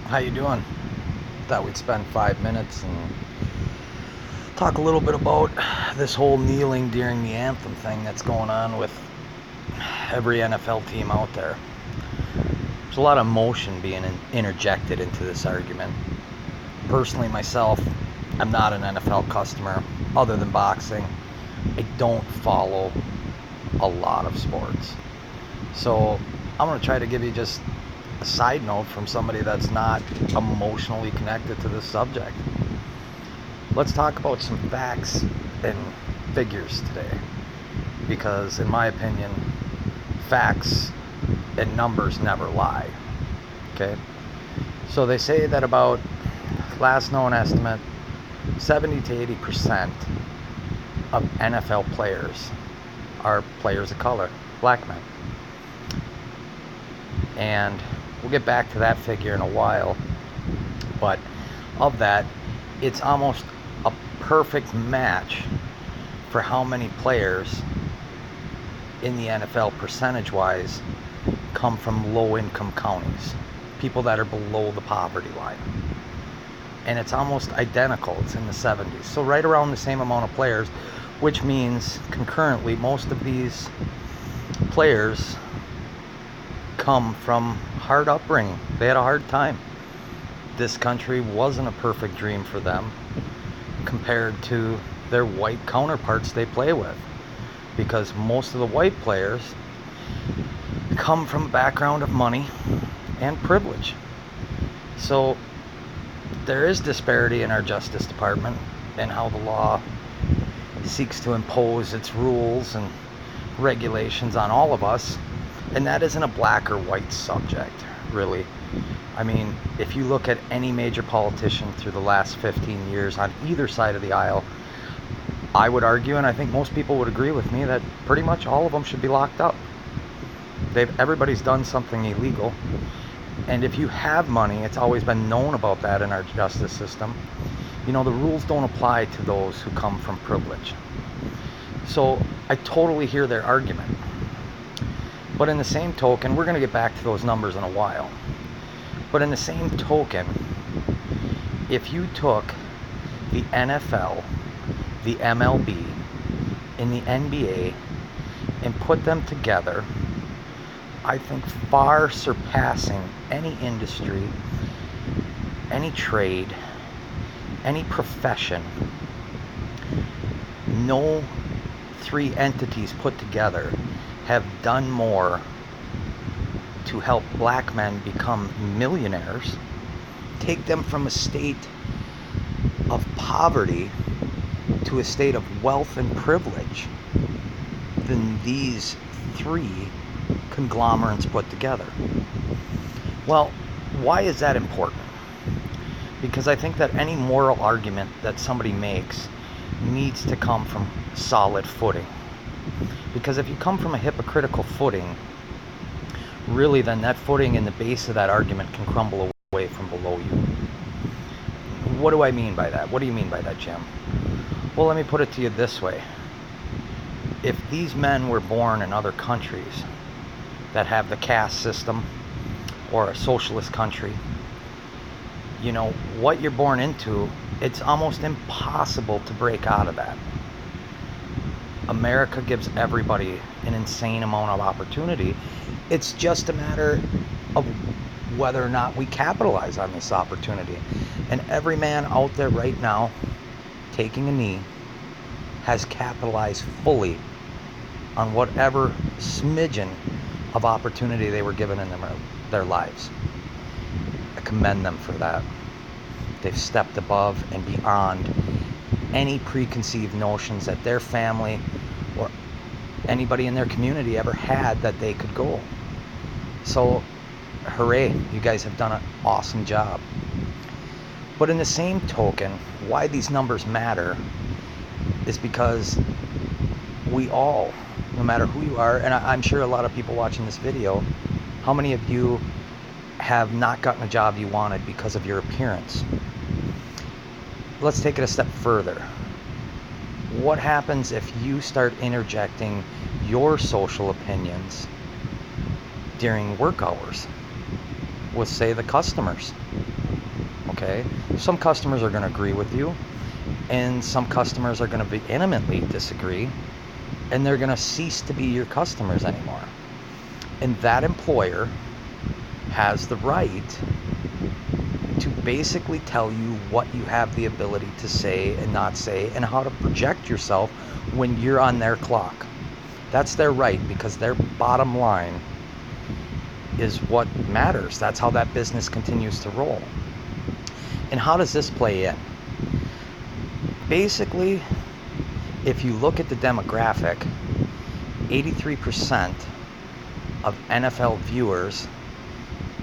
How you doing? Thought we'd spend 5 minutes and talk a little bit about this whole kneeling during the anthem thing that's going on with every NFL team out there. There's a lot of emotion being interjected into this argument. Personally, myself, I'm not an NFL customer other than boxing. I don't follow a lot of sports. So I'm going to try to give you just a side note from somebody that's not emotionally connected to this subject. Let's talk about some facts and figures today, because in my opinion, facts and numbers never lie. Okay, so they say that about, last known estimate, 70 to 80% of NFL players are players of color, black men. And we'll get back to that figure in a while, but of that, it's almost a perfect match for how many players in the NFL percentage-wise come from low-income counties, people that are below the poverty line. And it's almost identical. It's in the 70s. So right around the same amount of players, which means concurrently most of these players come from hard upbringing. They had a hard time. This country wasn't a perfect dream for them compared to their white counterparts they play with, because most of the white players come from a background of money and privilege. So there is disparity in our Justice Department and how the law seeks to impose its rules and regulations on all of us. And that isn't a black or white subject, really. I mean, if you look at any major politician through the last 15 years on either side of the aisle, I would argue, and I think most people would agree with me, that pretty much all of them should be locked up. Everybody's done something illegal. And if you have money, it's always been known about that in our justice system. You know, the rules don't apply to those who come from privilege. So I totally hear their argument. But in the same token, we're going to get back to those numbers in a while. But in the same token, if you took the NFL, the MLB, and the NBA and put them together, I think far surpassing any industry, any trade, any profession, no three entities put together have done more to help black men become millionaires, take them from a state of poverty to a state of wealth and privilege than these three conglomerates put together. Well, why is that important? Because I think that any moral argument that somebody makes needs to come from solid footing. Because if you come from a hypocritical footing, really then that footing and the base of that argument can crumble away from below you. What do I mean by that? What do you mean by that, Jim? Well, let me put it to you this way. If these men were born in other countries that have the caste system or a socialist country, you know, what you're born into, it's almost impossible to break out of that. America gives everybody an insane amount of opportunity. It's just a matter of whether or not we capitalize on this opportunity. And every man out there right now taking a knee has capitalized fully on whatever smidgen of opportunity they were given in their lives. I commend them for that. They've stepped above and beyond any preconceived notions that their family or anybody in their community ever had that they could go. So, hooray, you guys have done an awesome job. But in the same token, why these numbers matter is because we all, no matter who you are, and I'm sure a lot of people watching this video, how many of you have not gotten a job you wanted because of your appearance? Let's take it a step further. What happens if you start interjecting your social opinions during work hours with, say, the customers? okay? Some customers are going to agree with you, and some customers are going to vehemently disagree, and they're going to cease to be your customers anymore. And that employer has the right to basically tell you what you have the ability to say and not say, and how to project yourself when you're on their clock. That's their right, because their bottom line is what matters. That's how that business continues to roll. And how does this play in? Basically, if you look at the demographic, 83% of NFL viewers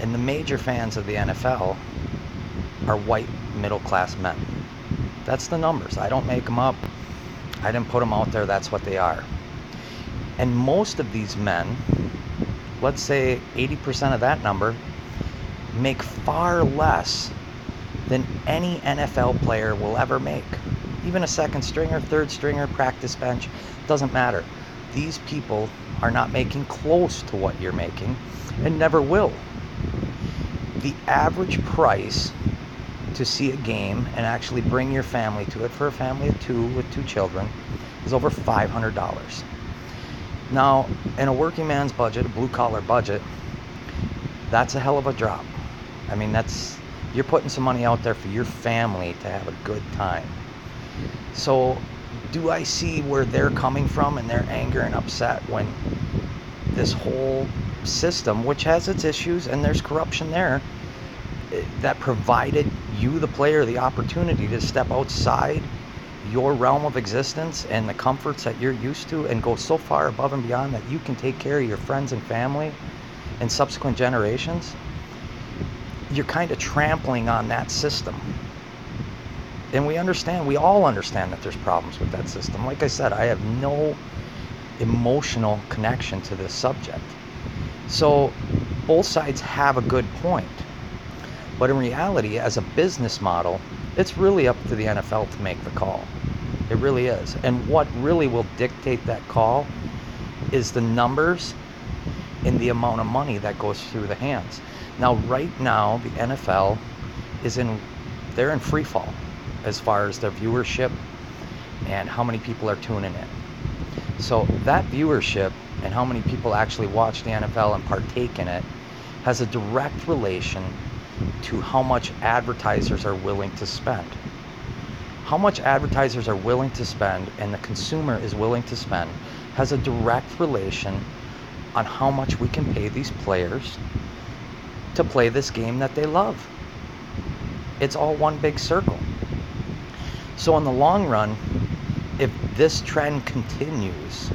and the major fans of the NFL are white middle-class men. That's the numbers. I don't make them up. I didn't put them out there. That's what they are. And most of these men, let's say 80% of that number, make far less than any NFL player will ever make. Even a second stringer, third stringer, practice bench, doesn't matter. These people are not making close to what you're making, and never will. The average price to see a game and actually bring your family to it, for a family of two with 2 children, is over $500. Now, in a working man's budget, a blue-collar budget, that's a hell of a drop. I mean, you're putting some money out there for your family to have a good time. So, do I see where they're coming from and their anger and upset when this whole system, which has its issues and there's corruption there, that provided you, the player, the opportunity to step outside your realm of existence and the comforts that you're used to and go so far above and beyond that you can take care of your friends and family and subsequent generations, you're kind of trampling on that system. And we all understand that there's problems with that system. Like I said, I have no emotional connection to this subject. So both sides have a good point. But in reality, as a business model, it's really up to the NFL to make the call. It really is. And what really will dictate that call is the numbers and the amount of money that goes through the hands. Now, right now, the NFL they're in free fall as far as their viewership and how many people are tuning in. So that viewership and how many people actually watch the NFL and partake in it has a direct relation to how much advertisers are willing to spend. How much advertisers are willing to spend and the consumer is willing to spend has a direct relation on how much we can pay these players to play this game that they love. It's all one big circle. So in the long run, if this trend continues,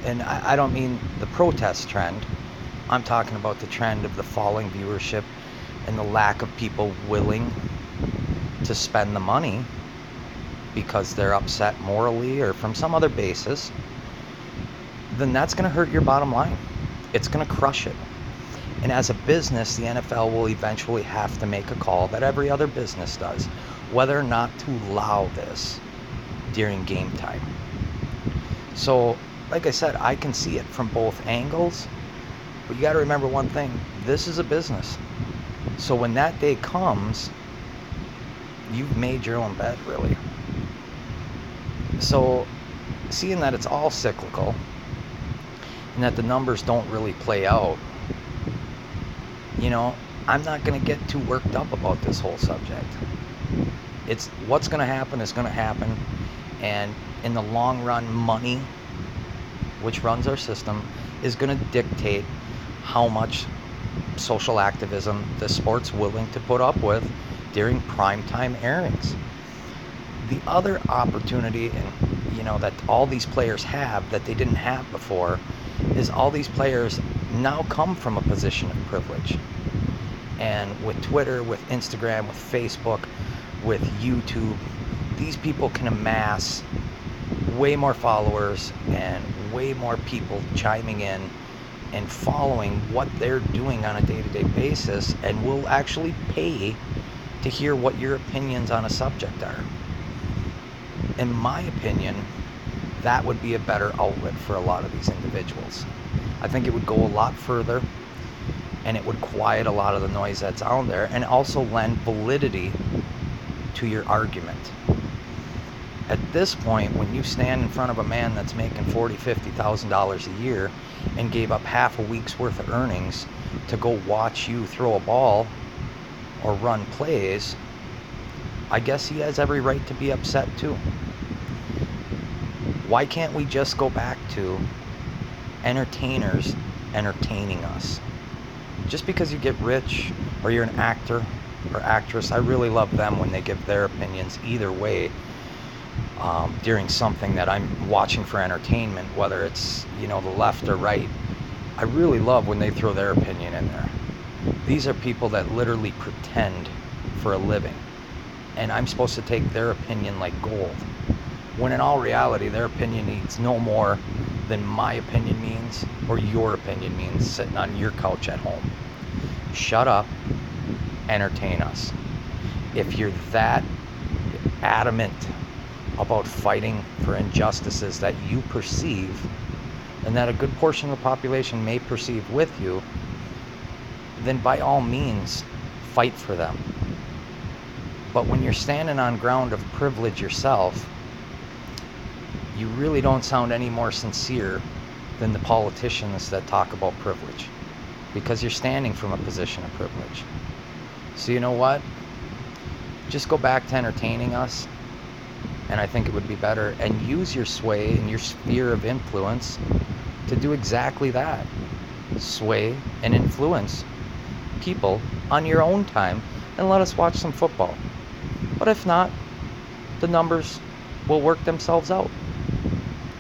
and I don't mean the protest trend, I'm talking about the trend of the falling viewership and the lack of people willing to spend the money because they're upset morally or from some other basis, then that's going to hurt your bottom line. It's going to crush it. And as a business, the NFL will eventually have to make a call that every other business does, whether or not to allow this during game time. So, like I said, I can see it from both angles, but you got to remember one thing: this is a business. So when that day comes, you've made your own bed, really. So, seeing that it's all cyclical and that the numbers don't really play out, I'm not going to get too worked up about this whole subject. It's what's going to happen is going to happen, and in the long run, money, which runs our system, is going to dictate how much social activism the sport's willing to put up with during primetime airings. The other opportunity, that all these players have that they didn't have before, is all these players now come from a position of privilege. And with Twitter, with Instagram, with Facebook, with YouTube, these people can amass way more followers and way more people chiming in and following what they're doing on a day-to-day basis, and will actually pay to hear what your opinions on a subject are. In my opinion, that would be a better outlet for a lot of these individuals. I think it would go a lot further, and it would quiet a lot of the noise that's out there and also lend validity to your argument. At this point, when you stand in front of a man that's making $40,000-$50,000 a year and gave up half a week's worth of earnings to go watch you throw a ball or run plays, I guess he has every right to be upset too. Why can't we just go back to entertainers entertaining us? Just because you get rich or you're an actor or actress, I really love them when they give their opinions either way during something that I'm watching for entertainment, whether it's, the left or right. I really love when they throw their opinion in there. These are people that literally pretend for a living, and I'm supposed to take their opinion like gold, when in all reality their opinion needs no more than my opinion means or your opinion means sitting on your couch at home. Shut up, entertain us. If you're that adamant about fighting for injustices that you perceive and that a good portion of the population may perceive with you, then by all means fight for them. But when you're standing on ground of privilege yourself, you really don't sound any more sincere than the politicians that talk about privilege, because you're standing from a position of privilege. So you know what? Just go back to entertaining us, and I think it would be better, and use your sway and your sphere of influence to do exactly that. Sway and influence people on your own time and let us watch some football. But if not, the numbers will work themselves out.